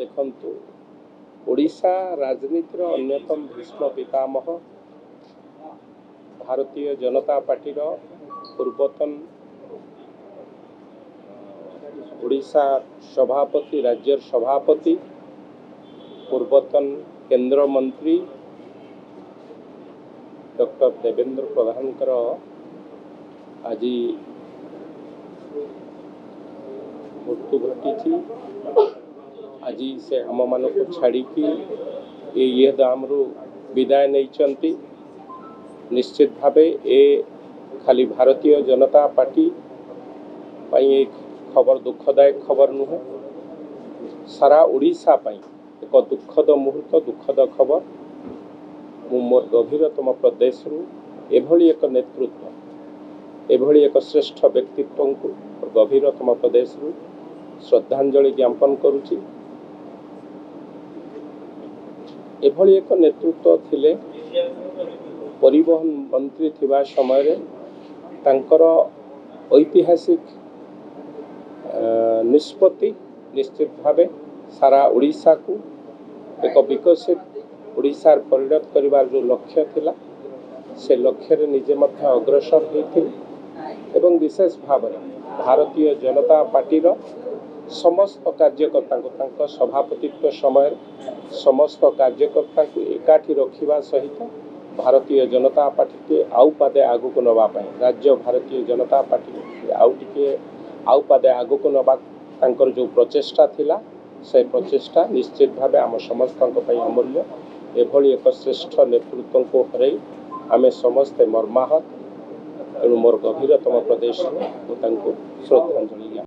देखंतु ओडिशा राजनीतिर अन्यतम भीष्म पितामह भारतीय जनता पार्टी पूर्वतन ओडिशा सभापति राज्य सभापति पूर्वतन केंद्र मंत्री डॉक्टर देवेंद्र प्रधानकर आज मृत्यु घटी। आज से आम मान को छाड़ी ये दाम विदाय नहीं। निश्चित भावे ए खाली भारतीय जनता पार्टी एक खबर दुखदायक खबर नुहे, सारा ओडिशा एक दुखद मुहूर्त दुखद खबर। मु मोर गभीरतम प्रदेश एभली एक नेतृत्व एभली एक श्रेष्ठ व्यक्तित्व को गभीरतम प्रदेश श्रद्धांजलि ज्ञापन करुछि। एभली एक नेतृत्व थिले परिवहन मंत्री थिबा समय रे तांकर ऐतिहासिक निष्पत्ति निश्चित भावे सारा ओडिशा को एक विकसित ओडिशार परिणत करिवार जो लक्ष्य थिला से लक्ष्य रे निजे मध्य अग्रसर होइथिले एवं विशेष भाव भारतीय जनता पार्टी रो समस्त कार्यकर्ता को सभापतित्व समय समस्त कार्यकर्ता को एकाठी रखिबा सहित भारतीय जनता पार्टी के आउ पादे आगु को नवा राज्य भारतीय जनता पार्टी आउ पादे आगु को नवा तांकर जो प्रचेष्टा थिला से प्रचेष्टा निश्चित भावे आम समस्त अमूल्य। एभली एक श्रेष्ठ नेतृत्व को हरई आमे समस्ते मर्माहत। मोर गभीरतम प्रदेश श्रद्धांजलि।